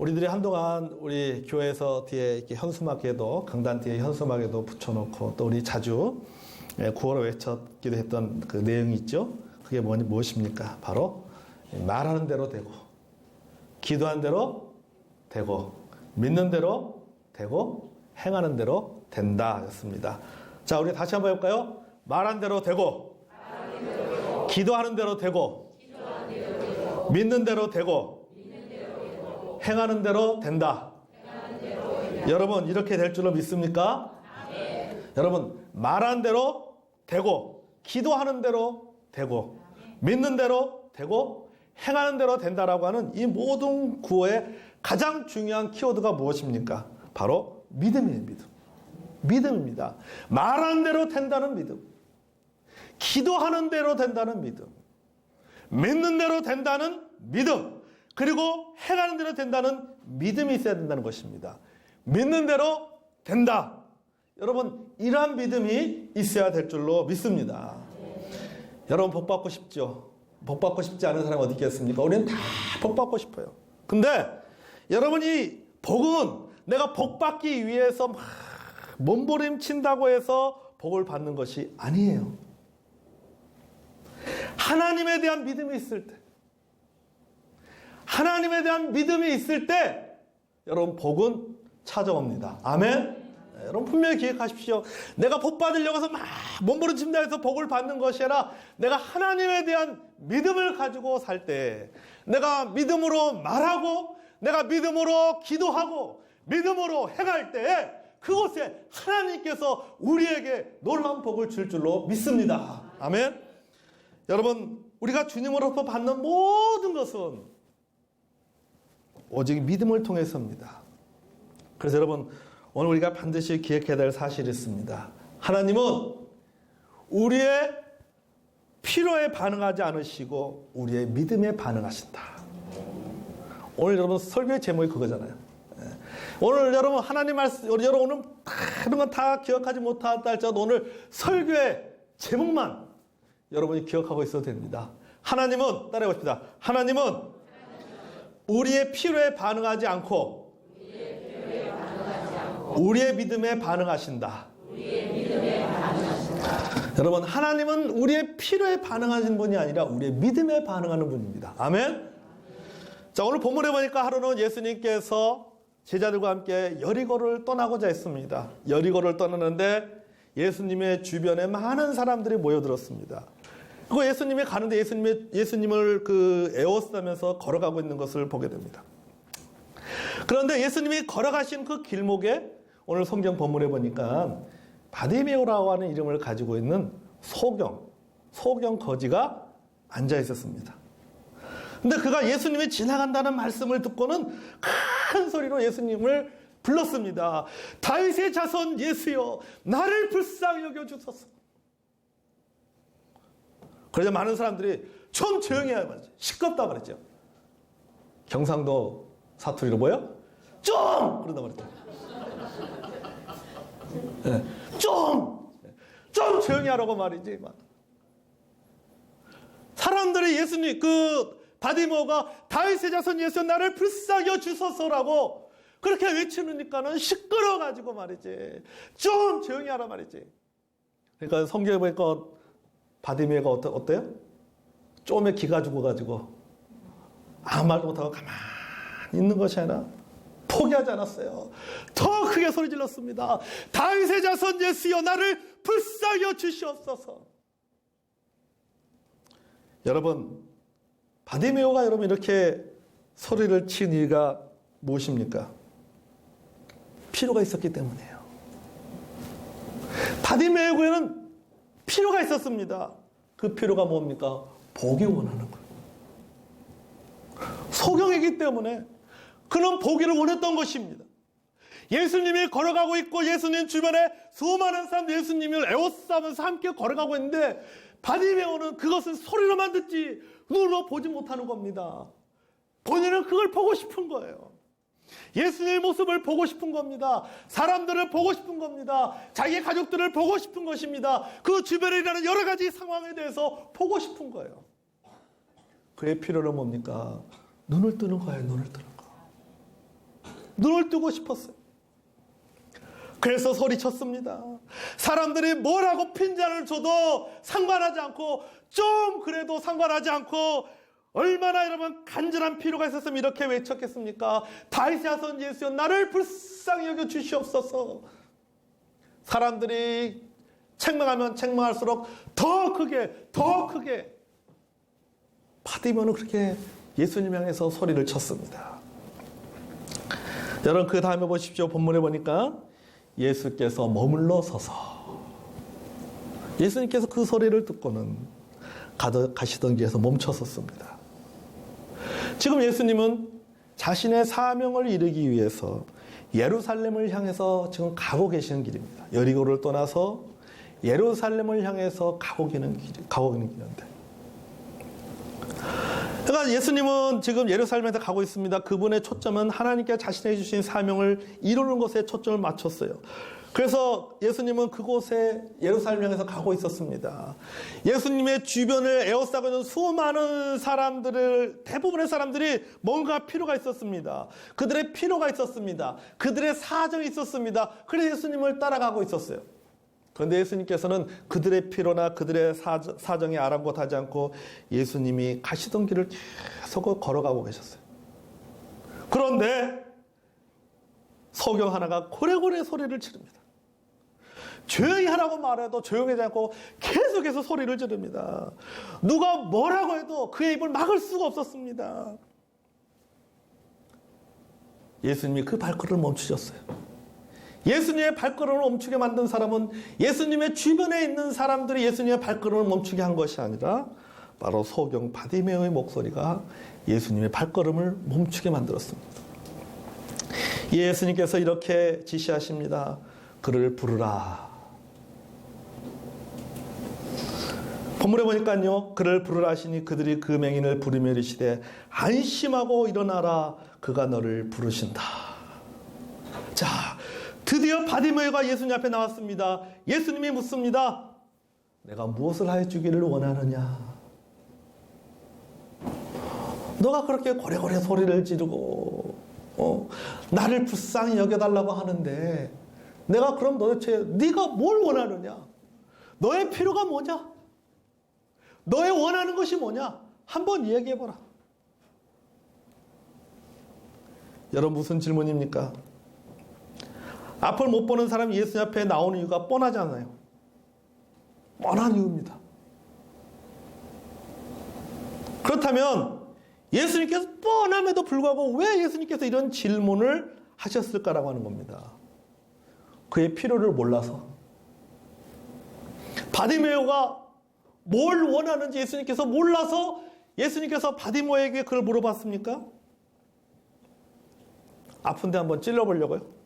우리들이 한동안 우리 교회에서 뒤에 이렇게 현수막에도, 강단 뒤에 현수막에도 붙여놓고 또 우리 자주 구호로 외쳤기도 했던 그 내용이 있죠. 그게 무엇입니까? 바로 말하는 대로 되고, 기도한 대로 되고, 믿는 대로 되고, 행하는 대로 된다 였습니다. 자, 우리 다시 한번 해볼까요? 말한 대로 되고, 기도하는 대로 되고, 믿는 대로 되고, 행하는 대로 된다. 여러분, 이렇게 될 줄로 믿습니까? 여러분, 말한 대로 되고, 기도하는 대로 되고, 믿는 대로 되고, 행하는 대로 된다라고 하는 이 모든 구호의 가장 중요한 키워드가 무엇입니까? 바로 믿음이에요, 믿음. 믿음입니다. 말한 대로 된다는 믿음, 기도하는 대로 된다는 믿음, 믿는 대로 된다는 믿음, 그리고 행하는 대로 된다는 믿음이 있어야 된다는 것입니다. 믿는 대로 된다. 여러분, 이러한 믿음이 있어야 될 줄로 믿습니다. 여러분, 복 받고 싶죠? 복 받고 싶지 않은 사람이 어디 있겠습니까? 우리는 다 복 받고 싶어요. 근데 여러분이 복은 내가 복 받기 위해서 막 몸부림친다고 해서 복을 받는 것이 아니에요. 하나님에 대한 믿음이 있을 때, 하나님에 대한 믿음이 있을 때 여러분 복은 찾아옵니다. 아멘. 여러분 분명히 기억하십시오. 내가 복 받으려고 해서 막 몸부림친다 해서 복을 받는 것이 아니라 내가 하나님에 대한 믿음을 가지고 살 때, 내가 믿음으로 말하고, 내가 믿음으로 기도하고, 믿음으로 행할 때 그곳에 하나님께서 우리에게 놀라운 복을 줄 줄로 믿습니다. 아멘. 여러분, 우리가 주님으로부터 받는 모든 것은 오직 믿음을 통해서입니다. 그래서 여러분, 오늘 우리가 반드시 기억해야 될 사실이 있습니다. 하나님은 우리의 필요에 반응하지 않으시고 우리의 믿음에 반응하신다. 오늘 여러분 설교의 제목이 그거잖아요. 오늘 여러분 하나님 말씀, 여러분 오늘 다른 건 다 기억하지 못한다 할지라도 오늘 설교의 제목만 여러분이 기억하고 있어도 됩니다. 하나님은, 따라해 봅시다. 하나님은 우리의 필요에 반응하지 않고 우리의 믿음에 반응하신다. 여러분, 하나님은 우리의 필요에 반응하시는 분이 아니라 우리의 믿음에 반응하는 분입니다. 아멘. 자, 오늘 본문에 보니까 하루는 예수님께서 제자들과 함께 여리고를 떠나고자 했습니다. 여리고를 떠나는데 예수님의 주변에 많은 사람들이 모여들었습니다. 그리고 예수님이 가는데 예수님을 에워싸면서 걸어가고 있는 것을 보게 됩니다. 그런데 예수님이 걸어가신 그 길목에 오늘 성경 본문에 보니까 바디메오라고 하는 이름을 가지고 있는 소경 거지가 앉아 있었습니다. 근데 그가 예수님이 지나간다는 말씀을 듣고는 큰 소리로 예수님을 불렀습니다. 다윗의 자손 예수여, 나를 불쌍히 여겨주소서. 그러자 많은 사람들이 좀 조용히 해야 말이죠. 시끄럽다 말이죠. 경상도 사투리로 뭐요? 좀! 그러다 말이죠. 네. 좀 조용히 하라고 말이지. 사람들이 예수님, 바디모가 다윗의 자손 예수 나를 불쌍히 여주소서라고 그렇게 외치니까는 시끄러워가지고 말이지. 좀 조용히 하라 말이지. 그러니까 성경에 보니까 바디메가 어때요? 좀에 기가 죽어가지고 아무 말도 못하고 가만히 있는 것이 아니라 포기하지 않았어요. 더 크게 소리 질렀습니다. 다윗의 자손 예수여, 나를 불쌍히 여주시옵소서. 여러분, 바디메오가 여러분 이렇게 소리를 친 이유가 무엇입니까? 필요가 있었기 때문이에요. 바디메오에는 필요가 있었습니다. 그 필요가 뭡니까? 복이 원하는 거예요. 소경이기 때문에 그는 보기를 원했던 것입니다. 예수님이 걸어가고 있고 예수님 주변에 수많은 사람들이 예수님을 에워싸면서 함께 걸어가고 있는데 바디메오는 그것은 소리로만 듣지 눈으로 보지 못하는 겁니다. 본인은 그걸 보고 싶은 거예요. 예수님의 모습을 보고 싶은 겁니다. 사람들을 보고 싶은 겁니다. 자기 가족들을 보고 싶은 것입니다. 그 주변에 일어나는 여러 가지 상황에 대해서 보고 싶은 거예요. 그의 필요는 뭡니까? 눈을 뜨는 거예요. 눈을 뜨는 거. 눈을 뜨고 싶었어요. 그래서 소리쳤습니다. 사람들이 뭐라고 핀잔을 줘도 상관하지 않고, 좀 그래도 상관하지 않고, 얼마나 여러분 간절한 필요가 있었으면 이렇게 외쳤겠습니까? 다윗의 아들 예수여, 나를 불쌍히 여겨 주시옵소서. 사람들이 책망하면 책망할수록 더 크게 바디메오는 그렇게 예수님 향해서 소리를 쳤습니다. 여러분, 그 다음에 보십시오. 본문에 보니까 예수께서 머물러 서서, 예수님께서 그 소리를 듣고는 가시던 길에서 멈춰섰습니다. 지금 예수님은 자신의 사명을 이루기 위해서 예루살렘을 향해서 지금 가고 계시는 길입니다. 여리고를 떠나서 예루살렘을 향해서 가고 있는 길인데, 그러니까 예수님은 지금 예루살렘에서 가고 있습니다. 그분의 초점은 하나님께 자신에게 주신 사명을 이루는 것에 초점을 맞췄어요. 그래서 예수님은 그곳에 예루살렘 향해서 가고 있었습니다. 예수님의 주변을 에워싸고 있는 수많은 사람들을, 대부분의 사람들이 뭔가 필요가 있었습니다. 그들의 필요가 있었습니다. 그들의 사정이 있었습니다. 그래서 예수님을 따라가고 있었어요. 그런데 예수님께서는 그들의 필요나 그들의 사정에 아랑곳하지 않고 예수님이 가시던 길을 계속 걸어가고 계셨어요. 그런데 소경 하나가 고래고래 소리를 지릅니다. 조용히 하라고 말해도 조용하지 않고 계속해서 소리를 지릅니다. 누가 뭐라고 해도 그의 입을 막을 수가 없었습니다. 예수님이 그 발걸음을 멈추셨어요. 예수님의 발걸음을 멈추게 만든 사람은 예수님의 주변에 있는 사람들이 예수님의 발걸음을 멈추게 한 것이 아니라 바로 소경 바디메오의 목소리가 예수님의 발걸음을 멈추게 만들었습니다. 예수님께서 이렇게 지시하십니다. 그를 부르라. 본문에 보니까요, 그를 부르라 하시니 그들이 그 맹인을 부르며 이르시되 안심하고 일어나라, 그가 너를 부르신다. 자, 드디어 바디메오가 예수님 앞에 나왔습니다. 예수님이 묻습니다. 내가 무엇을 하여 주기를 원하느냐? 너가 그렇게 고래고래 소리를 지르고 나를 불쌍히 여겨달라고 하는데 내가 그럼 도대체 네가 뭘 원하느냐? 너의 필요가 뭐냐? 너의 원하는 것이 뭐냐? 한번 이야기해보라. 여러분, 무슨 질문입니까? 앞을 못 보는 사람이 예수님 앞에 나오는 이유가 뻔하지 않아요. 뻔한 이유입니다. 그렇다면 예수님께서 뻔함에도 불구하고 왜 예수님께서 이런 질문을 하셨을까라고 하는 겁니다. 그의 필요를 몰라서. 바디메오가 뭘 원하는지 예수님께서 몰라서 예수님께서 바디메오에게 그걸 물어봤습니까? 아픈데 한번 찔러보려고요?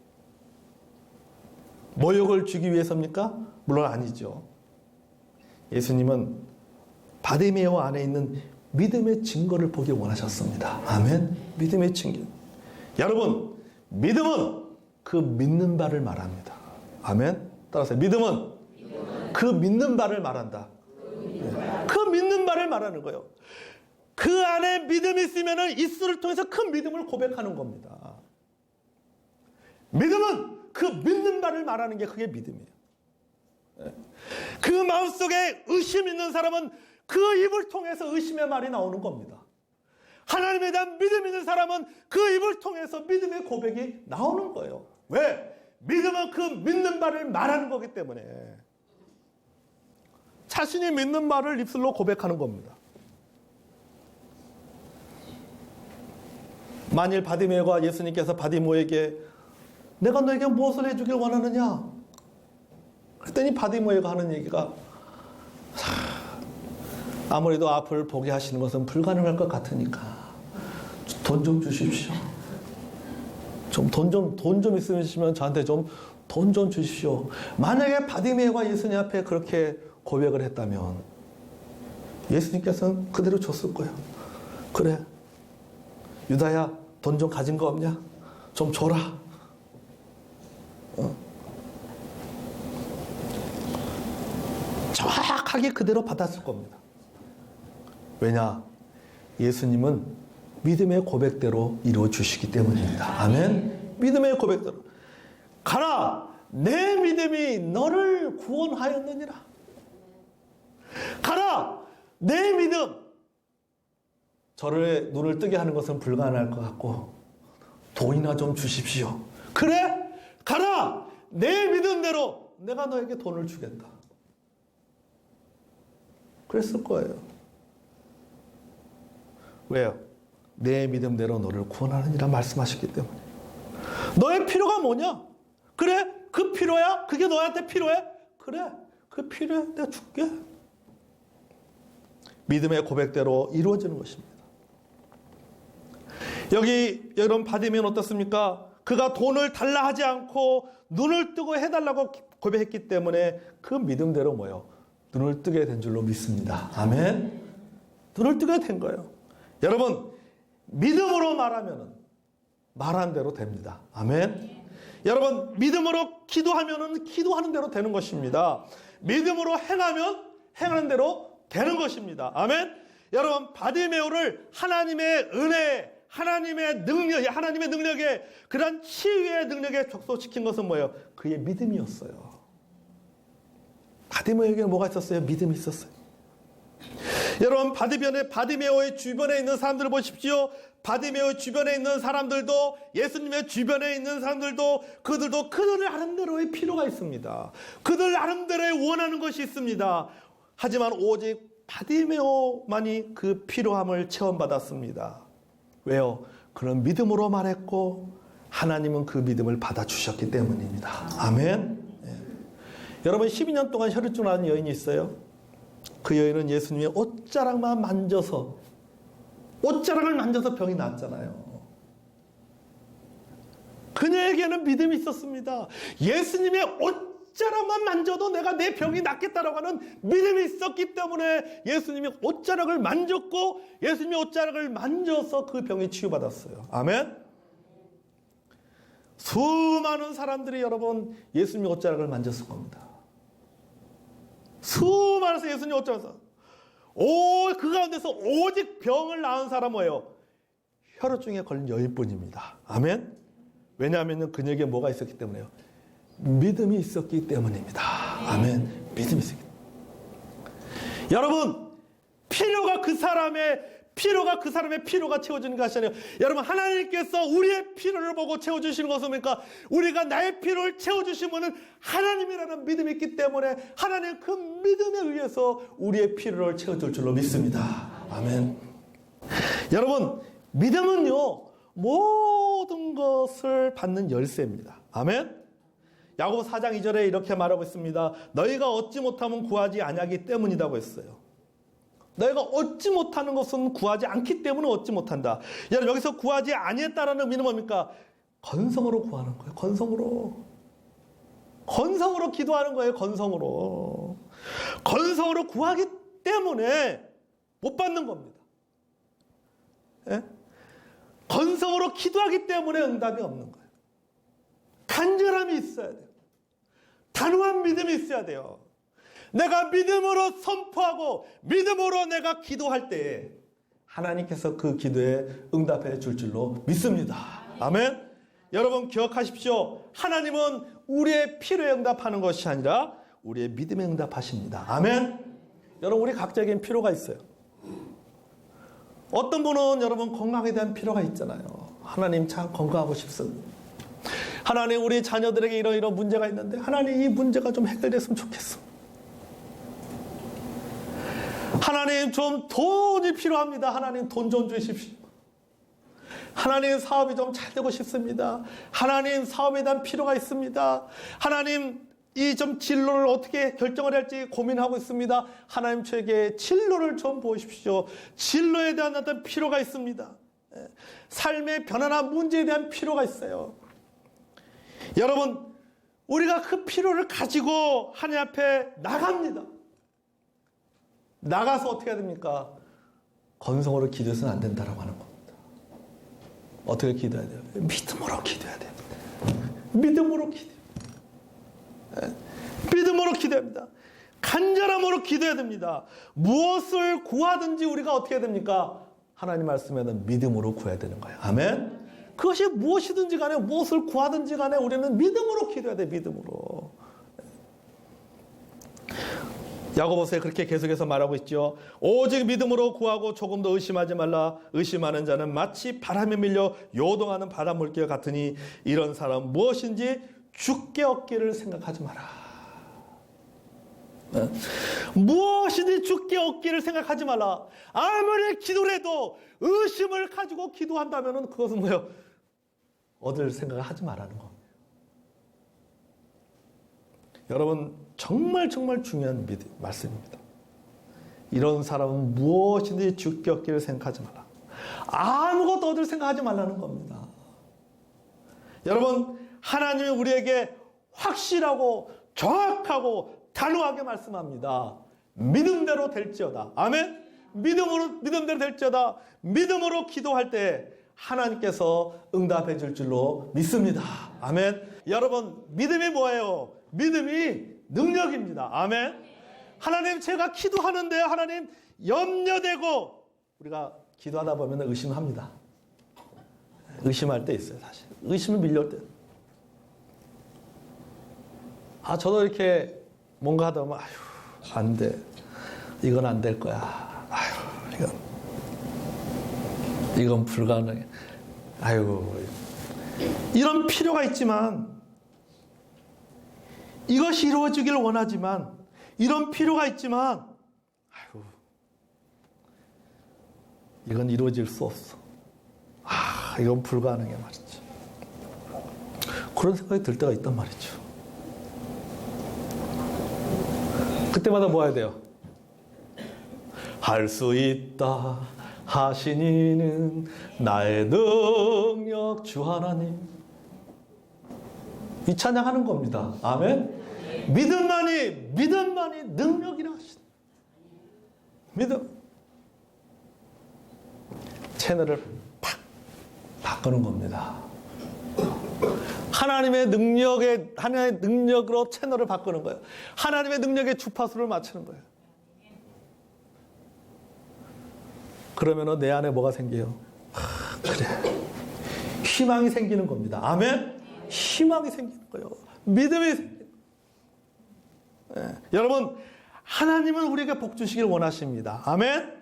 모욕을 주기 위해서입니까? 물론 아니죠. 예수님은 바디메오 안에 있는 믿음의 증거를 보기 원하셨습니다. 아멘. 믿음의 증거. 여러분, 믿음은 그 믿는 바를 말합니다. 아멘. 따라서 믿음은 그 믿는 바를 말한다. 그 믿는 바를 말하는 거예요. 그 안에 믿음이 있으면 입술을 통해서 큰 믿음을 고백하는 겁니다. 믿음은 그 믿는 바를 말하는 게 그게 믿음이에요. 그 마음속에 의심 있는 사람은 그 입을 통해서 의심의 말이 나오는 겁니다. 하나님에 대한 믿음 있는 사람은 그 입을 통해서 믿음의 고백이 나오는 거예요. 왜? 믿음은 그 믿는 바를 말하는 거기 때문에 자신이 믿는 말을 입술로 고백하는 겁니다. 만일 바디메오가 예수님께서 바디메오에게 내가 너에게 무엇을 해주길 원하느냐? 그랬더니 바디메오가 하는 얘기가 아무래도 앞을 보게 하시는 것은 불가능할 것 같으니까 돈 좀 주십시오. 돈 좀 있으시면 저한테 좀 돈 좀 주십시오. 만약에 바디메오가 예수님 앞에 그렇게 고백을 했다면 예수님께서는 그대로 줬을 거예요. 그래, 유다야, 돈 좀 가진 거 없냐? 좀 줘라. 정확하게 그대로 받았을 겁니다. 왜냐? 예수님은 믿음의 고백대로 이루어 주시기 때문입니다. 아멘. 믿음의 고백대로. 가라, 내 믿음이 너를 구원하였느니라. 가라, 내 믿음. 저를 눈을 뜨게 하는 것은 불가능할 것 같고 돈이나 좀 주십시오. 그래? 가라, 내 믿음대로 내가 너에게 돈을 주겠다. 그랬을 거예요. 왜요? 내 믿음대로 너를 구원하느니라 말씀하셨기 때문에. 너의 필요가 뭐냐? 그래? 그 필요야? 그게 너한테 필요해? 그래, 그 필요해. 내가 줄게. 믿음의 고백대로 이루어지는 것입니다. 여기 여러분 받으면 어떻습니까? 그가 돈을 달라 하지 않고 눈을 뜨고 해달라고 고백했기 때문에 그 믿음대로 뭐요? 눈을 뜨게 된 줄로 믿습니다. 아멘. 눈을 뜨게 된 거예요. 여러분, 믿음으로 말하면 말한 대로 됩니다. 아멘. 여러분, 믿음으로 기도하면 기도하는 대로 되는 것입니다. 믿음으로 행하면 행하는 대로 되는 것입니다. 아멘. 여러분, 바디메오를 하나님의 은혜, 하나님의 능력에, 그런 치유의 능력에 족속시킨 것은 뭐예요? 그의 믿음이었어요. 바디메오에게 뭐가 있었어요? 믿음이 있었어요. 여러분, 바디메오의 주변에 있는 사람들을 보십시오. 바디메오 주변에 있는 사람들도, 예수님의 주변에 있는 사람들도, 그들도 그들 나름대로의 필요가 있습니다. 그들 나름대로의 원하는 것이 있습니다. 하지만 오직 바디메오만이 그 필요함을 체험받았습니다. 왜요? 그런 믿음으로 말했고 하나님은 그 믿음을 받아주셨기 때문입니다. 아멘. 네. 여러분, 12년 동안 혈루증을 앓은 여인이 있어요. 그 여인은 예수님의 옷자락만 만져서, 옷자락을 만져서 병이 낫잖아요. 그녀에게는 믿음이 있었습니다. 예수님의 옷자락만 만져도 내가 내 병이 낫겠다라고 하는 믿음이 있었기 때문에 예수님이 옷자락을 만졌고 예수님의 옷자락을 만져서 그 병이 치유받았어요. 아멘. 수많은 사람들이 여러분 예수님의 옷자락을 만졌을 겁니다. 수많은 예수님의 옷자락을, 그 가운데서 오직 병을 나은 사람은 뭐예요? 혈루증에 걸린 여인뿐입니다. 아멘. 왜냐하면 그녀에게 뭐가 있었기 때문에요? 믿음이 있었기 때문입니다. 아멘. 믿음이 있었기 때문에. 여러분, 필요가 그 사람의 필요가 채워지는 것이 아니에요. 여러분, 하나님께서 우리의 필요를 보고 채워주시는 것은 뭡니까? 우리가 나의 필요를 채워주시면 하나님이라는 믿음이 있기 때문에 하나님 그 믿음에 의해서 우리의 필요를 채워줄 줄로 믿습니다. 아멘. 여러분, 믿음은요, 모든 것을 받는 열쇠입니다. 아멘. 야고보 4장 2절에 이렇게 말하고 있습니다. 너희가 얻지 못하면 구하지 아니하기 때문이라고 했어요. 너희가 얻지 못하는 것은 구하지 않기 때문에 얻지 못한다. 여러분, 여기서 구하지 아니했다라는 의미는 뭡니까? 건성으로 구하는 거예요. 건성으로 기도하는 거예요. 건성으로 구하기 때문에 못 받는 겁니다. 예? 건성으로 기도하기 때문에 응답이 없는 거예요. 간절함이 있어야 돼요. 단호한 믿음이 있어야 돼요. 내가 믿음으로 선포하고 믿음으로 내가 기도할 때에 하나님께서 그 기도에 응답해 줄 줄로 믿습니다. 아멘. 여러분 기억하십시오. 하나님은 우리의 필요에 응답하는 것이 아니라 우리의 믿음에 응답하십니다. 아멘. 여러분, 우리 각자에겐 필요가 있어요. 어떤 분은 여러분 건강에 대한 필요가 있잖아요. 하나님, 참 건강하고 싶습니다. 하나님, 우리 자녀들에게 이런 문제가 있는데 하나님, 이 문제가 좀 해결됐으면 좋겠어. 하나님, 좀 돈이 필요합니다. 하나님, 돈 좀 주십시오. 하나님, 사업이 좀 잘 되고 싶습니다. 하나님, 사업에 대한 필요가 있습니다. 하나님, 이 좀 진로를 어떻게 결정을 할지 고민하고 있습니다. 하나님, 저에게 진로를 좀 보십시오. 진로에 대한 어떤 필요가 있습니다. 삶의 변화나 문제에 대한 필요가 있어요. 여러분, 우리가 그 필요를 가지고 하나님 앞에 나갑니다. 나가서 어떻게 해야 됩니까? 건성으로 기도해서는 안 된다라고 하는 겁니다. 어떻게 기도해야 돼요? 믿음으로 기도해야 돼요. 믿음으로 기도합니다. 간절함으로 기도해야 됩니다. 무엇을 구하든지 우리가 어떻게 해야 됩니까? 하나님 말씀에는 믿음으로 구해야 되는 거예요. 아멘. 그것이 무엇이든지 간에 무엇을 구하든지 간에 우리는 믿음으로 기도해야 돼. 믿음으로. 야고보서에 그렇게 계속해서 말하고 있죠. 오직 믿음으로 구하고 조금도 의심하지 말라. 의심하는 자는 마치 바람에 밀려 요동하는 바닷물결 같으니 이런 사람 무엇인지 주께 얻기를 생각하지 마라. 무엇이든지 주께 얻기를 생각하지 말라. 아무리 기도를 해도 의심을 가지고 기도한다면 그것은 뭐예요? 얻을 생각을 하지 말라는 겁니다. 여러분 정말 중요한 말씀입니다. 이런 사람은 무엇이든지 주께 얻기를 생각하지 말라. 아무것도 얻을 생각하지 말라는 겁니다. 여러분 하나님이 우리에게 확실하고 정확하고 단호하게 말씀합니다. 믿음대로 될지어다. 아멘. 믿음대로 될지어다. 믿음으로 기도할 때 하나님께서 응답해 줄 줄로 믿습니다. 아멘. 여러분 믿음이 뭐예요? 믿음이 능력입니다. 아멘. 하나님 제가 기도하는데 하나님 염려되고 우리가 기도하다 보면 의심합니다. 의심할 때 있어요. 사실 의심이 밀려올 때. 저도 이렇게 뭔가 하다 보면 안 돼. 이건 안 될 거야. 이건 불가능해. 이런 필요가 있지만 이것이 이루어지기를 원하지만 이런 필요가 있지만 이건 이루어질 수 없어. 이건 불가능해 말이죠. 그런 생각이 들 때가 있단 말이죠. 그때마다 뭐 해야 돼요? 할 수 있다 하신 이는 나의 능력 주 하나님. 이 찬양하는 겁니다. 아멘. 믿음만이 능력이라 하신. 믿음. 채널을 팍 바꾸는 겁니다. 하나님의 능력으로 채널을 바꾸는 거예요. 하나님의 능력의 주파수를 맞추는 거예요. 그러면 내 안에 뭐가 생겨요? 그래. 희망이 생기는 겁니다. 아멘? 희망이 생기는 거예요. 믿음이 생기는 거예요. 여러분, 하나님은 우리에게 복 주시길 원하십니다. 아멘?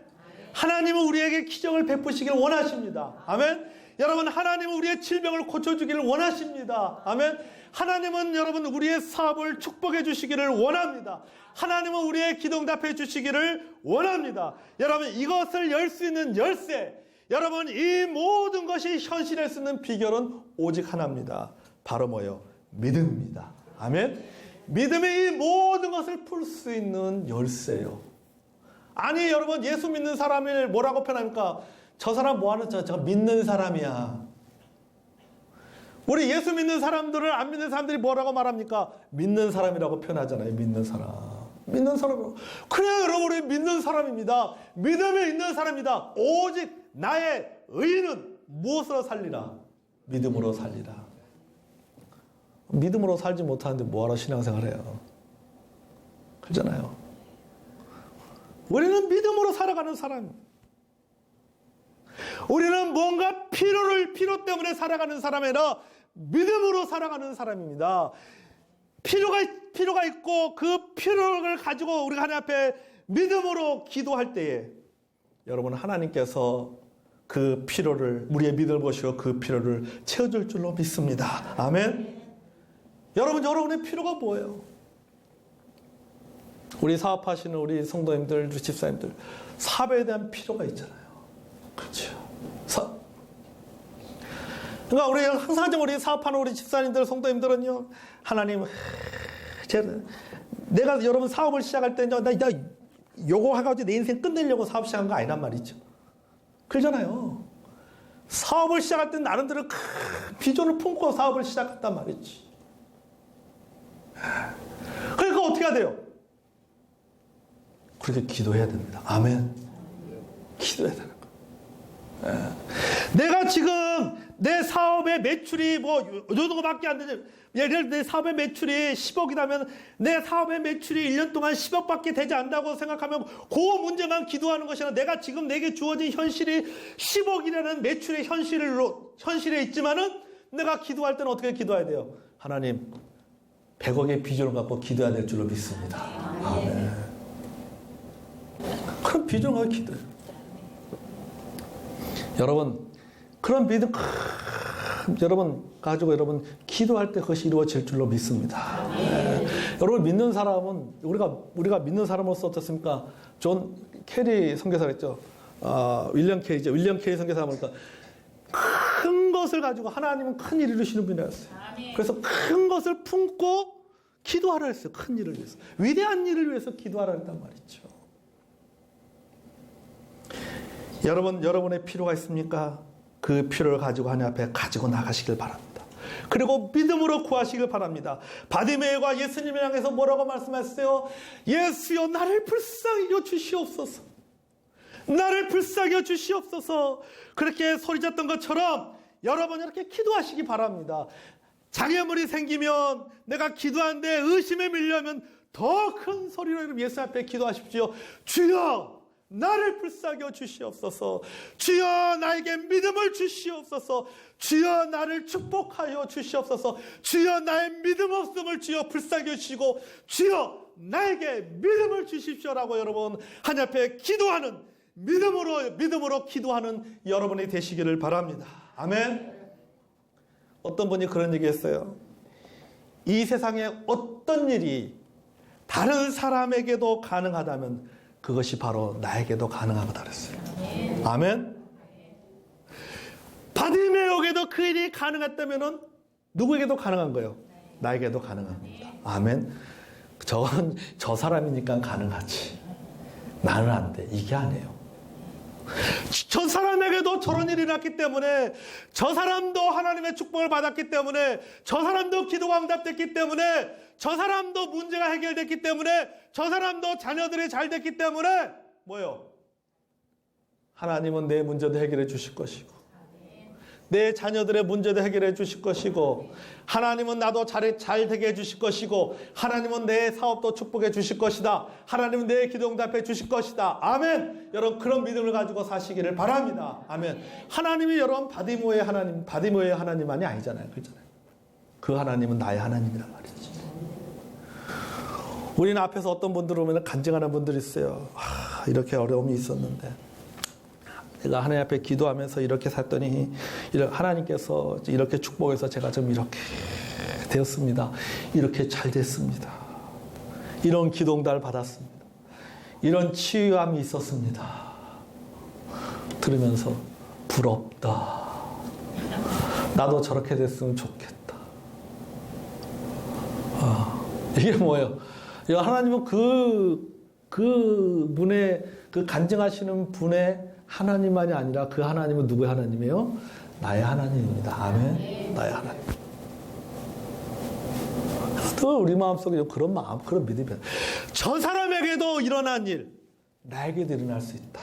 하나님은 우리에게 기적을 베푸시길 원하십니다. 아멘? 여러분 하나님은 우리의 질병을 고쳐주기를 원하십니다. 아멘. 하나님은 여러분 우리의 사업을 축복해 주시기를 원합니다. 하나님은 우리의 기도 응답해 주시기를 원합니다. 여러분 이것을 열 수 있는 열쇠, 여러분 이 모든 것이 현실할 수 있는 비결은 오직 하나입니다. 바로 뭐예요? 믿음입니다. 아멘. 믿음이 이 모든 것을 풀 수 있는 열쇠예요. 아니 여러분 예수 믿는 사람을 뭐라고 표현합니까? 저 사람 뭐하는 저 믿는 사람이야. 우리 예수 믿는 사람들을 안 믿는 사람들이 뭐라고 말합니까? 믿는 사람이라고 표현하잖아요. 믿는 사람. 믿는 사람. 그래요 여러분 우리 믿는 사람입니다. 믿음이 있는 사람이다. 오직 나의 의인은 무엇으로 살리라? 믿음으로 살리라. 믿음으로 살지 못하는데 뭐하러 신앙생활 해요? 그렇잖아요. 우리는 믿음으로 살아가는 사람입니다. 우리는 뭔가 필요 때문에 살아가는 사람이 아니라 믿음으로 살아가는 사람입니다. 필요가 있고 그 필요를 가지고 우리가 하나님 앞에 믿음으로 기도할 때에 여러분 하나님께서 그 필요를 우리의 믿음을 보시고 그 필요를 채워줄 줄로 믿습니다. 아멘. 여러분의 필요가 뭐예요? 우리 사업하시는 우리 성도님들, 우리 집사님들 사업에 대한 필요가 있잖아요. 그렇죠. 그러니까 우리 항상 우리 사업하는 우리 집사님들, 성도님들은요, 하나님, 내가 여러분 사업을 시작할 때는 나 요거 해가지고 내 인생 끝내려고 사업 시작한 거 아니란 말이죠. 그러잖아요. 사업을 시작할 때는 나름대로 큰 비전을 품고 사업을 시작했단 말이지. 그러니까 어떻게 해야 돼요? 그렇게 기도해야 됩니다. 아멘. 기도해야 되는 거예요. 내가 지금 내 사업의 매출이 뭐 요 정도밖에 안 되지. 예를 들어 내 사업의 매출이 10억이라면 내 사업의 매출이 1년 동안 10억밖에 되지 않는다고 생각하면 그 문제만 기도하는 것이 아니라 내가 지금 내게 주어진 현실이 10억이라는 매출의 현실에 있지만은 내가 기도할 때는 어떻게 기도해야 돼요? 하나님 100억의 비전을 갖고 기도해야 될 줄로 믿습니다. 아멘. 그런 비전을 갖고 기도해요. 여러분 그런 믿음 여러분 가지고 여러분 기도할 때 그것이 이루어질 줄로 믿습니다. 네. 여러분 믿는 사람은 우리가 믿는 사람으로서 어떻습니까? 존 캐리 선교사가 있죠. 윌리엄 캐리죠. 윌리엄 캐리 선교사가 보니까 큰 것을 가지고 하나님은 큰 일을 이루시는 분이었어요. 그래서 큰 것을 품고 기도하라 했어요. 큰 일을 위해서. 위대한 일을 위해서 기도하라 했단 말이죠. 여러분의 필요가 있습니까? 그 필요를 가지고 하나님 앞에 가지고 나가시길 바랍니다. 그리고 믿음으로 구하시길 바랍니다. 바디메이가 예수님을 향해서 뭐라고 말씀하셨어요? 예수여 나를 불쌍히 여겨 주시옵소서. 나를 불쌍히 여겨 주시옵소서. 그렇게 소리쳤던 것처럼 여러분 이렇게 기도하시기 바랍니다. 장애물이 생기면 내가 기도하는데 의심에 밀려면 더 큰 소리로 예수 앞에 기도하십시오. 주여 나를 불쌍히 주시옵소서. 주여 나에게 믿음을 주시옵소서. 주여 나를 축복하여 주시옵소서. 주여 나의 믿음 없음을 주여 불쌍히 주시고 주여 나에게 믿음을 주십시오라고 여러분 하나님 앞에 기도하는 믿음으로 기도하는 여러분이 되시기를 바랍니다. 아멘. 어떤 분이 그런 얘기했어요. 이 세상에 어떤 일이 다른 사람에게도 가능하다면 그것이 바로 나에게도 가능하다 그랬어요. 아멘. 바디메오에게도 그 일이 가능했다면 누구에게도 가능한 거예요. 나에게도 가능합니다. 아멘. 저 사람이니까 가능하지. 나는 안 돼. 이게 아니에요. 저 사람에게도 저런 일이 났기 때문에 저 사람도 하나님의 축복을 받았기 때문에 저 사람도 기도가 응답됐기 때문에 저 사람도 문제가 해결됐기 때문에 저 사람도 자녀들이 잘 됐기 때문에 뭐예요? 하나님은 내 문제도 해결해 주실 것이고 내 자녀들의 문제도 해결해 주실 것이고 하나님은 나도 잘 되게 해주실 것이고 하나님은 내 사업도 축복해 주실 것이다. 하나님은 내 기도 응답해 주실 것이다. 아멘. 여러분 그런 믿음을 가지고 사시기를 바랍니다. 아멘. 하나님이 여러분 바디모의 하나님만이 아니잖아요. 그렇잖아요. 그 하나님은 나의 하나님이란 말이지. 우리는 앞에서 어떤 분들 오면 간증하는 분들이 있어요. 이렇게 어려움이 있었는데 제가 하나님 앞에 기도하면서 이렇게 살더니 하나님께서 이렇게 축복해서 제가 좀 이렇게 되었습니다. 이렇게 잘 됐습니다. 이런 기도응답을 받았습니다. 이런 치유함이 있었습니다. 들으면서 부럽다. 나도 저렇게 됐으면 좋겠다. 이게 뭐예요? 하나님은 그 분의 그 간증하시는 분의 하나님만이 아니라 그 하나님은 누구의 하나님이에요? 나의 하나님입니다. 아멘. 나의 하나님. 또 우리 마음속에 그런 마음, 그런 믿음이 저 사람에게도 일어난 일 나에게도 일어날 수 있다.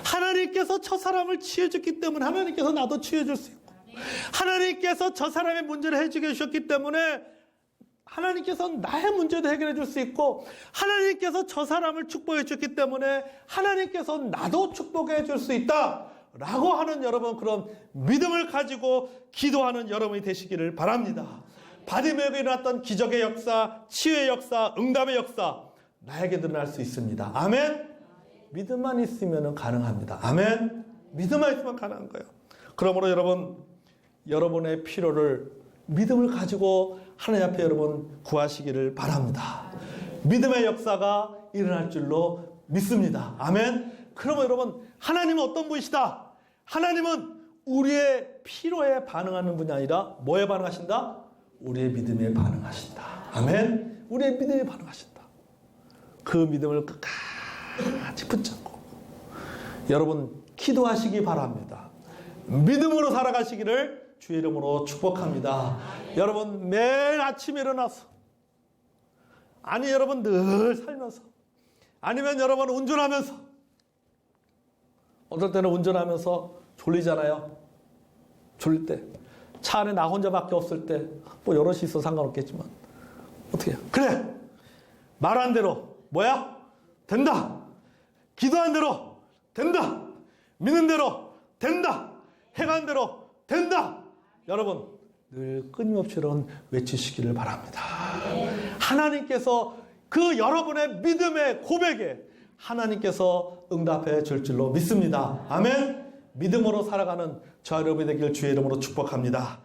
하나님께서 저 사람을 치유해줬기 때문에 하나님께서 나도 치유해줄 수 있고 하나님께서 저 사람의 문제를 해결해 주셨기 때문에 하나님께서 나의 문제도 해결해 줄 수 있고 하나님께서 저 사람을 축복해 줬기 때문에 하나님께서 나도 축복해 줄 수 있다 라고 하는 여러분 그런 믿음을 가지고 기도하는 여러분이 되시기를 바랍니다. 바디메오에 일어났던 기적의 역사, 치유의 역사, 응답의 역사 나에게도 일어날 수 있습니다. 아멘. 믿음만 있으면 가능합니다. 아멘. 믿음만 있으면 가능한 거예요. 그러므로 여러분의 필요를 믿음을 가지고 하나님 앞에 여러분 구하시기를 바랍니다. 믿음의 역사가 일어날 줄로 믿습니다. 아멘. 그러면 여러분 하나님은 어떤 분이시다? 하나님은 우리의 필요에 반응하는 분이 아니라 뭐에 반응하신다? 우리의 믿음에 반응하신다. 아멘. 우리의 믿음에 반응하신다. 그 믿음을 끝까지 붙잡고 여러분 기도하시기 바랍니다. 믿음으로 살아가시기를 주의 이름으로 축복합니다. 여러분 매일 아침에 일어나서 아니 여러분 늘 살면서 아니면 여러분 운전하면서 어떨 때는 운전하면서 졸리잖아요. 졸릴 때, 차 안에 나 혼자밖에 없을 때, 뭐 여럿이 있어 상관없겠지만 어떻게 해요? 그래, 말한 대로 뭐야? 된다. 기도한 대로 된다. 믿는 대로 된다. 행한 대로 된다. 여러분 늘 끊임없이 이런 외치시기를 바랍니다. 하나님께서 그 여러분의 믿음의 고백에 하나님께서 응답해 줄 줄로 믿습니다. 아멘. 믿음으로 살아가는 저 여러분이 되길 주의 이름으로 축복합니다.